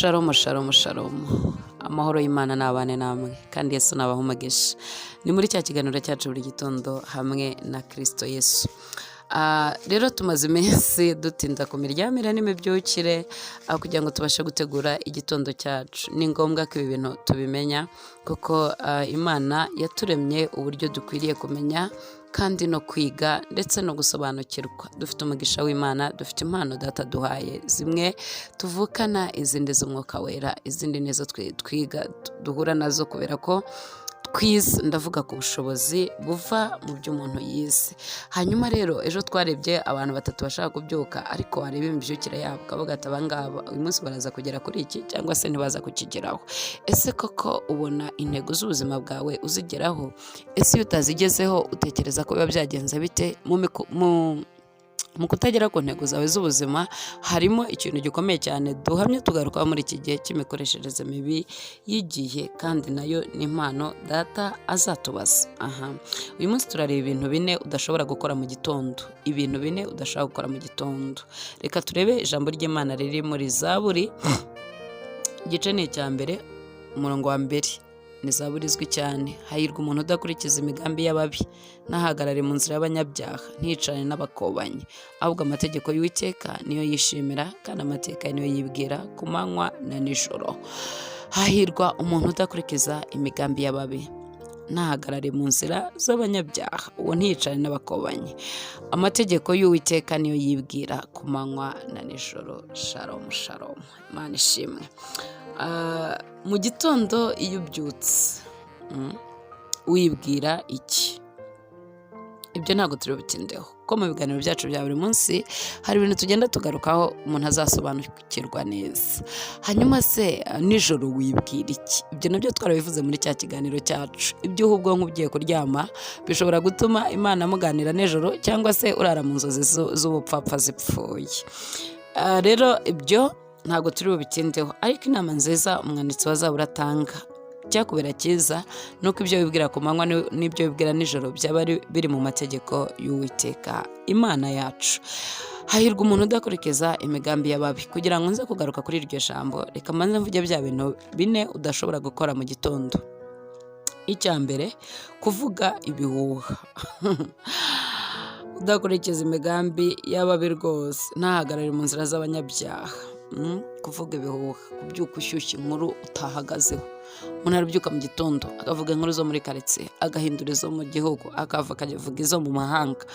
Shalom, shalom, shalom. Amahoro y'Imana nabane namwe kandi Yesu nabaha umugisha. Ni muri cya kiganiro cyacu Buri Gitondo hamwe na Kristo Yesu. Rero tumaze iminsi dutinda ku miryamire n'imibyukire kugira ngo tubashe gutegura igitondo cyacu. Ni ngombwa ko ibi bintu tubimenya kuko Imana yaturemye uburyo dukwiriye kumenya kandi no kwiga ndetse no gusobanukirwa. Dufite umugisha w'Imana, dufite impano Data duhaye, zimwe tuvukana, izindi z'Umwuka Wera, izindi nizo twiga duhura nazo kubera ko twize, ndavuga ku bushobozi buva mu byo umuntu yize. Hanyuma rero ejo twarebye abantu batatu bashaka kubyuka, ariko wareba imibyukire yabo ukavuga ati abangaba uyu munsi baraza kugera kuri iki cyangwa se ntibaza kukigeraho. Ese koko ubona intego z'ubuzima bwawe uzigeraho? Ese iyo utazigezeho utekereza ko biba byagenze bite? Mu kutagera ku ntego zawe z'ubuzima harimo ikintu gikomeye cyane duhamye tugarukaho muri iki gihe cy'imikoreshereze mibi y'igihe, kandi nayo ni impano Data azatubaza. Uyu munsi turareba ibintu 4 udashobora gukora mu gitondo. Ibintu 4 udashobora gukora mu gitondo. Reka turebe ijambo ry'Imana riri muri Zaburi, igice ni icya mbere, umurongo wa 2. Ni Zaburi izwi cyane. Hahirwa umuntu udakurikiza imigambi y'ababi, ntahagarare mu nzira y'abanyabyaha, nticane n'abakobanyi, ahubwo amategeko y'Uwiteka niyo yishimira, kandi amateka niyo yibwira ku manywa na nijoro. Hahirwa umuntu udakurikiza imigambi y'ababi, ntahagarare mu nzira z'abanyabyaha, uwo nticane n'abakobanyi, amategeko y'Uwiteka niyo yibwira ku manywa na nijoro. Shalom, shalom. Imana ishimwe. Mu gitondo iyo ubyutse wibwira iki? Ibyo ntabwo turi butindeho ko mu biganiro byacu bya buri munsi hari ibintu tugenda tugarukaho umuntu azasobanukirwa neza. Hanyuma se nijoro wibwira iki? Ibyo nabyo twarabivuze muri cya kiganiro cyacu. Ibyo ubwonko ugiye kuryama bishobora gutuma Imana muganira nijoro, cyangwa se urara mu nzozi z'ubupfapfa zipfuye. Rero ibyo ntabwo turi bubitindeho, ariko inama nziza umwanditsi wa Zaburi atanga cyakubera cyiza nuko ibyo wibwira ku manywa n'ibyo wibwira nijoro byaba biri mu mategeko y'Uwiteka Imana yacu. Hahirwa umuntu udakurikiza imigambi y'ababi. Kugira ngo nze kugaruka kuri iryo jambo, reka manze mvuge bya bintu 4 udashobora gukora mu gitondo. Icya mbere, kuvuga ibihuha. Udakurikiza imigambi y'ababi rwose, ntahagarare mu nzira z'abanyabyaha. Kuvuga ibihuha, kubyuka ushyushya inkuru utahagazeho. Umuntu arabyuka mu gitondo akavuga inkuru zo muri karitsiye, agahindura izo mu gihugu, akavuga izo mu mahanga,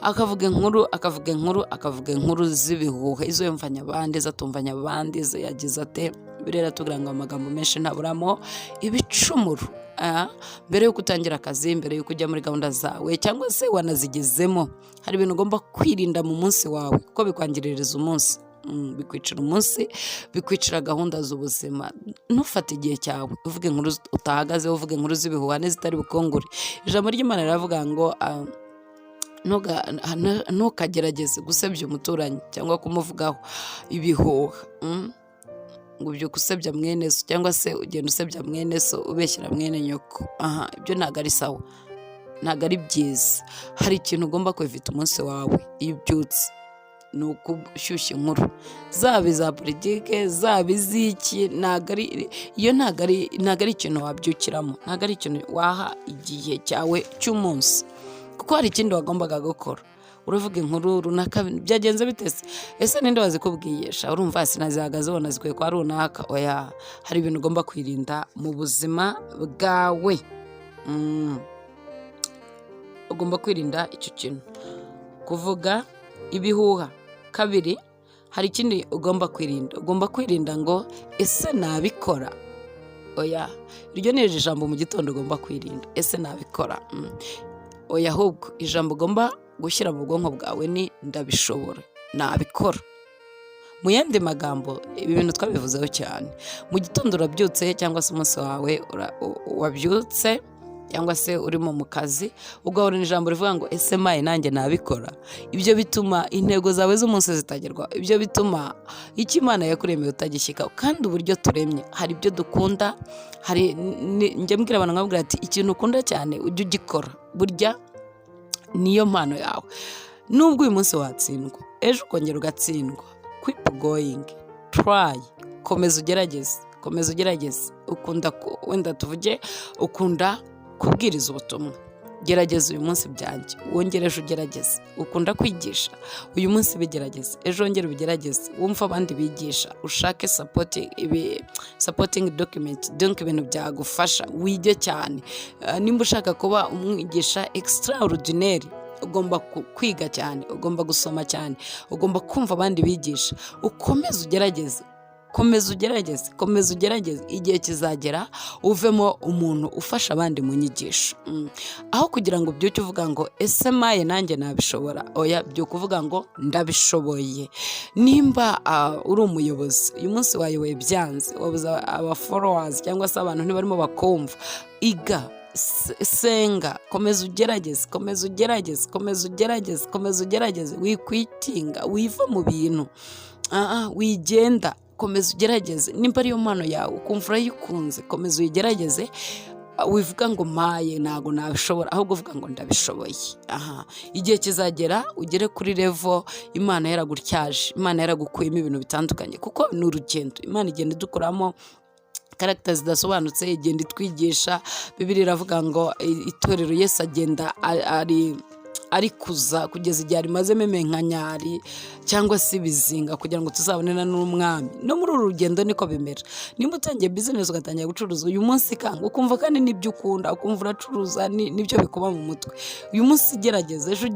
akavuga inkuru z'ibihuha, izo yumvanya abandi, izo atumvanya abandi, izo yagize ate. Birera tugira ngo amagambo menshi ntaburamo ibicumuro. Mbere yuko utangira akazi, mbere yuko ujya muri gahunda zawe, cyangwa se wanazigezemo, hari ibintu ugomba kwirinda mu munsi wawe kuko bikwangiririza umunsi, bikwicira umunsi, bikwicira gahunda z'ubuzima. Ntufate igihe cyawe uvuge inkuru utahagazeho, uvuge inkuru z'ibihuha n'izitari bukongore. Ijambo ry'Imana riravuga ngo ntukagerageze gusebya umuturanyi cyangwa kumuvugaho ibihuha. Ngo ubyuka usebya mwene so, cyangwa se ugenda usebya mwene so, ubeshyira mwene nyoko. Ibyo ntabwo ari sawa, ntabwo ari byiza. Hari ikintu ugomba kwivita umunsi wawe iyo ubyutse, ni ukushyushya inkuru, zaba iza politike, zaba iz'iki. Ntabwo ari ikintu wabyukiramo, ntabwo ari ikintu waha igihe cyawe cy'umunsi, kuko hari ikindi wagombaga gukora. Uravuga inkuru runaka, byagenze bitese, ese ninde wazikubwiye? Urumva sinazihagaze ubona zikwiye kwa runaka. Oya, hari ibintu ugomba kwirinda mu buzima bwawe. Ugomba kwirinda icyo kintu, kuvuga ibihuha. 2, hari ikindi ugomba kwirinda. Ugomba kwirinda ngo ese nabikora. Oya, iryo ni ijambo mu gitondo ugomba kwirinda. Ese nabikora. Oya, ahubwo ijambo ugomba gushyira mu bwonko bwawe ni ndabishobora, nabikora. Mu yandi magambo, ibi bintu twabivuzeho cyane. Mu gitondo urabyutse, cyangwa se umunsi wawe wabyutse, cyangwa se urimo mu kazi, ugahura n'ijambo rivuga ngo ese maye nanjye nabikora. Ibyo bituma intego zawe z'umunsi zitagerwa. Ibyo bituma icyo Imana yakuremeye utagishyikaho. Kandi uburyo turemye, hari ibyo dukunda, njye mbwira abantu nkabwira ati ikintu ukunda cyane ujye ugikora, burya niyo mpano yawe. Nubwo uyu munsi watsindwa, ejo ukongera ugatsindwa, keep going, try, komeza ugerageze ukunda wenda tuvuge ukunda kubwiriza ubutumwa, gerageza uyu munsi byanjye, wongereje ugerageze. Ukunda kwigisha, uyu munsi bigerageze, ejo wongere ubigerageze, wumva abandi bigisha, ushake supporting document, donc ibintu byagufasha, wige cyane. Nimba ushaka kuba umwigisha extraordinaire, ugomba kwiga cyane, ugomba gusoma cyane, ugomba kumva abandi bigisha, ukomeze ugerageze, komeza ugerageze, igihe kizagera uvemo umuntu ufasha abandi mu nyigisho. Aho kugira ngo byuke uvuga ngo ese maye nanjye nabishobora, oya, byuke uvuga ngo ndabishoboye. Nimba uri umuyobozi, uyu munsi wayoboye byanze, wabuze aba followers cyangwa se abantu ntibarimo bakumva, iga, senga, komeza ugerageze, wikwitinga, wiva mu bintu, wigenda, komeza ugerageze. Nimba ariyo mpano yawe ukumva urayikunze, komeza uyigerageze, wivuga ngo maye ntago nabishobora, ahubwo uvuga ngo ndabishoboye. Igihe kizagera ugere kuri level Imana yaragutyaje, Imana yaragukuyemo ibintu bitandukanye, kuko ni urugendo. Imana igenda idukuramo characters zidasobanutse, igenda itwigisha. Bibiliya iravuga ngo itorero Yesu agenda ari kuza kugeza igihe rimazemo imenkanyari cyangwa se ibizinga kugira ngo tuzabonana n'umwami. No muri uru rugendo niko bimera. Nimba utangiye business ugatangira gucuruza uyu munsi kanga, ukumva kandi nibyo ukunda, ukumva uracuruza nibyo bikuba mu mutwe, uyu munsi gerageza, ejo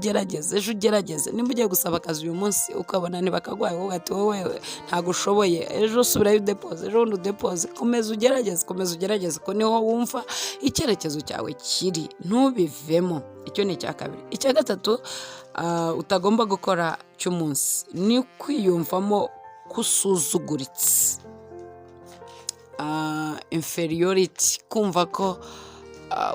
ugerageze. Nimba ugiye gusaba akazi uyu munsi ukabona ntibakagwaye, wowe ati wowe ntago ushoboye, ejo subirayo udepose, ejo wundi udepose. Komeza ugerageze, ko niho wumva icyerekezo cyawe kiri, ntubivemo. Icyo ni icya kabiri. Icya gatatu utagomba gukora cy'umunsi ni kwiyumvamo kusuzuguritse, inferiority, kumva ko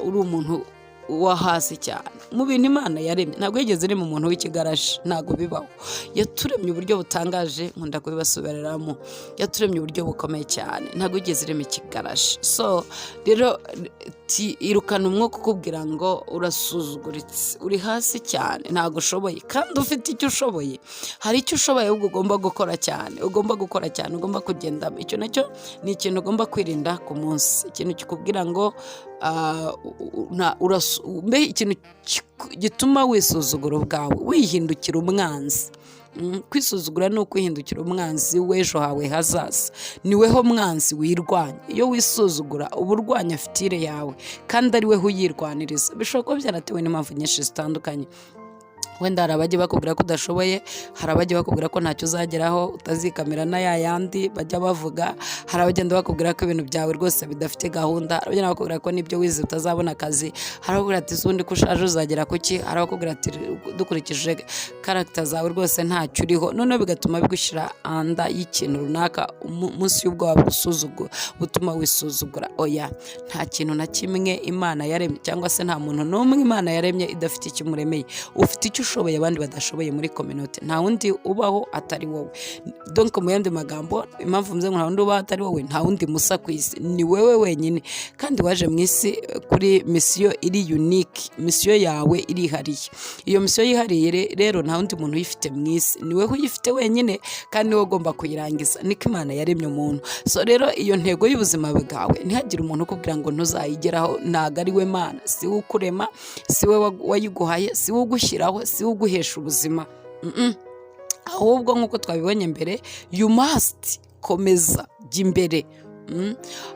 uri umuntu wa hasi cyane mu bintu Imana yaremye. Ntabwo yigeze irema umuntu w'ikigarashi, ntabwo bibaho. Yaturemye uburyo butangaje, nkunda kubibasubiriramo, yaturemye uburyo bukomeye cyane, ntabwo yigeze irema ikigarashi. So rero irukana umwuka ukubwira ngo urasuzuguritse, uri hasi cyane, ntabwo ushoboye. Kandi ufite icyo ushoboye, hari icyo ushoboye, ahubwo ugomba gukora cyane, ugomba kugendamo. Icyo nacyo ni ikintu ugomba kwirinda ku munsi, ikintu kikubwira ngo ikintu gituma wisuzugura ubwawe, wihindukira umwanzi. Kwisuzugura ni ukwihindukira umwanzi w'ejo hawe hazaza, niweho mwanzi wirwanya. Iyo wisuzugura uba urwanya fitire yawe, kandi ari we uyirwaniriza. Bishobora kuba byaratewe n'impamvu nyinshi zitandukanye. Wenda hari abajya bakubwira ko udashoboye, hari abajya bakubwira ko ntacyo uzageraho, utazikamira na yandi bajya bavuga, hari abagenda bakubwira ko ibintu byawe rwose bidafite gahunda, hari abagenda bakubwira ko n'ibyo wize utazabona akazi, hari abakubwira ati ubundi ko ushaje uzagera kuki, hari abakubwira ati dukurikije character zawe rwose ntacyo uriho. Noneho bigatuma bigushyira anda y'ikintu runaka, munsi y'ubwoba butuma wisuzugura. Oya, nta kintu na kimwe Imana yaremye, cyangwa se nta muntu n'umwe Imana yaremye idafite ikimuremeye. Ufite icyo ushoboye abandi badashoboye muri community, nta wundi ubaho atari wowe. Donc mu yandi magambo, impamvu mvuze ngo nta wundi ubaho atari wowe, nta wundi musa ku isi, ni wewe wenyine. Kandi waje mu isi kuri misiyo iri unique, misiyo yawe irihariye. Iyo misiyo yihariye rero nta wundi muntu uyifite mu isi, ni wewe uyifite wenyine, kandi niwe ugomba kuyirangiza. Niko Imana yaremye umuntu. So rero iyo ntego y'ubuzima bwawe, ntihagire umuntu ukubwira ngo ntuzayigeraho, ntago ari we Mana, si we ukurema, si we wayiguhaye, si we ugushyiraho, si uguhesha ubuzima. Ahubwo nk'uko twabibonye mbere, you must komeza jya imbere.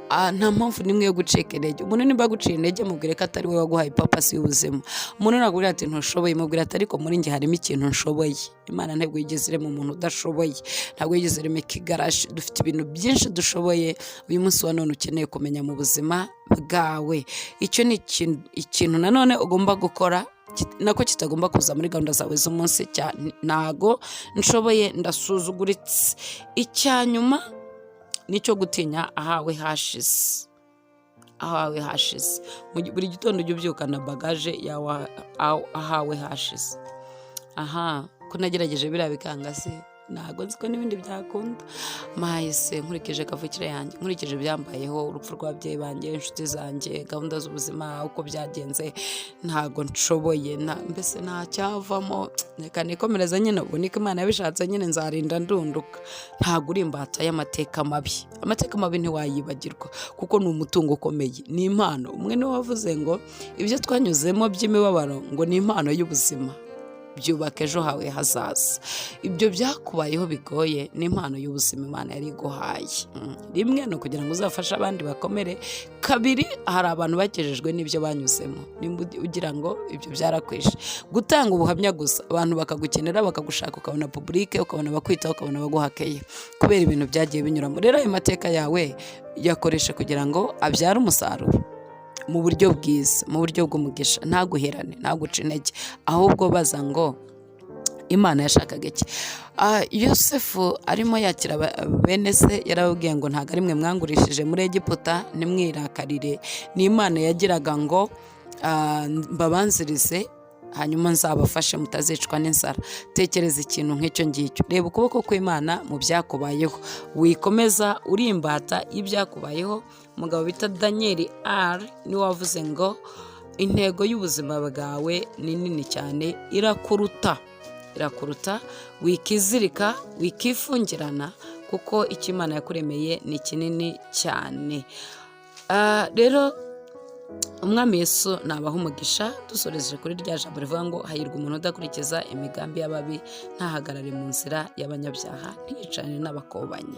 Nta mpamvu nimwe yo gucika intege. Umuntu nimba guciye intege, mubwire ko atari we waguhaye purpose y'ubuzima. Umuntu nakubwira ati ntushoboye, mubwire ati ariko muri njye harimo ikintu nshoboye. Imana ntabwo yigeze irema umuntu udashoboye, ntabwo yigeze irema ikigarashi. Dufite ibintu byinshi dushoboye. Uyu munsi wa none ukeneye kumenya mu buzima bwawe. Icyo ni ikintu nanone ugomba gukora, nako kitagomba kuza muri gahunda zawe z'umunsi. Ntago nshoboye, ndasuzuguritse. Icyanyuma nicyo gutinya ahawe hashize. Buri gitondo ujye ubyuka na bagaje yawe ahawe hashize. Ko nagerageje biriya bikanga se, ntago nzi ko n'ibindi byakunda. Mahise nkurikije kavukire yanjye, nkurikije byambayeho, urupfu rw'ababyeyi banjye, inshuti zanjye, gahunda z'ubuzima uko byagenze, ntago nshoboye, mbese nta cyavamo, reka nikomereza nyine, ubu niko Imana yabishatse nyine, nzarinda ndunduka. Ntago uri imbata y'amateka mabi. Amateka mabi ntiwayibagirwa kuko ni umutungo ukomeye, ni impano. Umwe niwe wavuze ngo ibyo twanyuzemo by'imibabaro ngo ni impano y'ubuzima, byubaka ejo hawe hazaza. Ibyo byakubayeho bigoye ni impano y'ubuzima Imana yari iguhaye. Rimwe no kugira ngo uzafashe abandi bakomere, kabiri hari abantu bakejejwe n'ibyo banyuzemo, ugira ngo ibyo byarakwishe. Gutanga ubuhamya gusa, abantu bakagukenera, bakagushaka, ukabona public, ukabona bakwitaho, ukabona baguhakeye kubera ibintu byagiye binyuramo. Rero ayo mateka yawe yakoresha kugira ngo abyare umusaruro mu buryo bwiza, mu buryo bw'umugisha. Ntaguherane, ntaguca intege, ahubwo baza ngo Imana yashakaga iki. Yosefu arimo yakira bene se, yarababwiye ngo ntago ari mwe mwangurishije muri Egiputa, nimwirakarire. Ni Imana yagiraga ngo mbabanzirize, hanyuma nzabafashe mutazicwa n'inzara. Tekereza ikintu nk'icyo ngicyo, reba ukuboko kw'Imana mu byakubayeho, wikomeza uri imbata y'ibyakubayeho. Umugabo bita Daniel R niwe wavuze ngo intego y'ubuzima bwawe ni nini cyane, irakuruta, wikizirika, wikifungirana, kuko icyo Imana yakuremeye ni kinini cyane. Rero Umwami Yesu nabaha umugisha. Dusoreje kuri rya jambo rivuga ngo hahirwa umuntu udakurikiza imigambi y'ababi, ntahagarare mu nzira y'abanyabyaha, ntiyicane n'abakobanyi.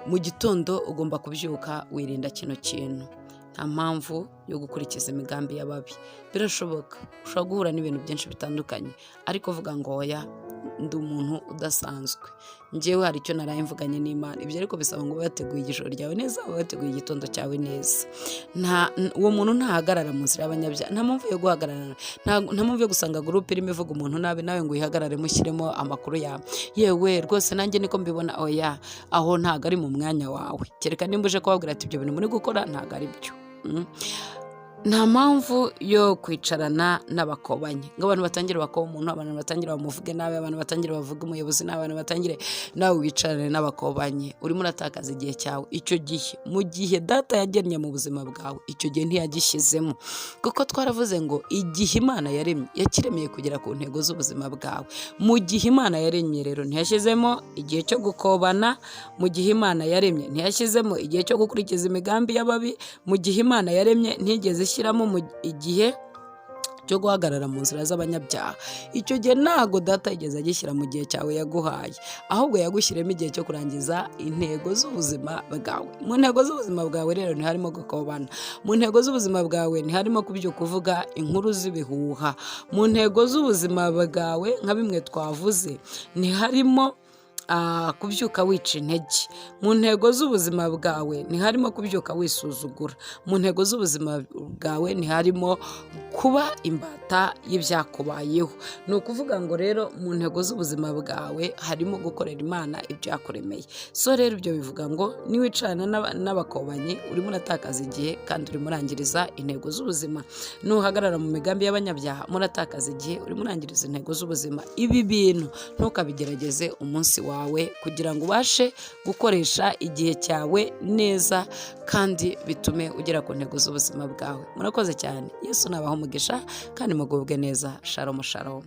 Mu gitondo ugomba kubyuka wirinda kino kintu. Nta mpamvu yo gukurikiza imigambi y'ababi. Birashoboka, ushobora guhura n'ibintu byinshi bitandukanye, ariko vuga ngo oya, ndi umuntu udasanzwe, njyewe hari icyo naraye mvuganye n'Imana. Ibyo ariko bisaba ngo wateguye ijoro ryawe neza, wateguye igitondo cyawe neza. Uwo muntu ntahagarara mu nzira y'abanyabyaha. Nta mpamvu yo guhagarara, nta mpamvu yo gusanga groupe irimo ivuga umuntu nabi, nawe ngo uyihagarare mushyiremo amakuru yawe. Yewe rwose nanjye niko mbibona, oya, aho ntago ari mu mwanya wawe. Kereka nimba uje kubabwira ati ibyo bintu muri gukora ntago ari byo. Nta mpamvu yo kwicarana n'abakobanyi ngo abantu batangire bakoba umuntu, abantu batangire bamuvuge nabi, abantu batangire bavuge umuyobozi nabi, abantu batangire nawe wicarane n'abakobanyi. Urimo uratakaza igihe cyawe. Icyo gihe, mu gihe data yagennye mu buzima bwawe, icyo gihe ntiyagishyizemo, kuko twaravuze ngo igihe Imana yaremye yakiremeye kugera ku ntego z'ubuzima bwawe. Mu gihe Imana yaremye rero ntiyashyizemo igihe cyo gukobana. Mu gihe Imana yaremye ntiyashyizemo igihe cyo gukurikiza imigambi y'ababi. Mu gihe Imana yaremye ntigeze ishyiramo igihe cyo guhagarara mu nzira z'abanyabyaha. Icyo gihe ntago data yigeze agishyira mu gihe cyawe yaguhaye, ahubwo yagushyiremo igihe cyo kurangiza intego z'ubuzima bwawe. Mu ntego z'ubuzima bwawe rero ntiharimo gukobana. Mu ntego z'ubuzima bwawe ntiharimo kubyuka uvuga inkuru z'ibihuha. Mu ntego z'ubuzima bwawe nka bimwe twavuze ntiharimo kubyuka wica intege. Mu ntego z'ubuzima bwawe ntiharimo kubyuka wisuzugura. Mu ntego z'ubuzima bwawe ntiharimo kuba imbata y'ibyakubayeho. Ni ukuvuga ngo rero mu ntego z'ubuzima bwawe harimo gukorera Imana ibyo yakuremeye. So rero ibyo bivuga ngo niwicarana n'abakobanyi urimo uratakaza igihe kandi urimo urangiriza intego z'ubuzima. Nuhagarara mu migambi y'abanyabyaha muratakaza igihe, urimo urangiriza intego z'ubuzima. Ibi bintu ntukabigerageze umunsi wawe kugira ngo ubashe gukoresha igihe cyawe neza kandi bitume ugera ku ntego z'ubuzima bwawe. Murakoze cyane. Yesu nabaha umugisha kandi mugubwe neza. Shalom shalom.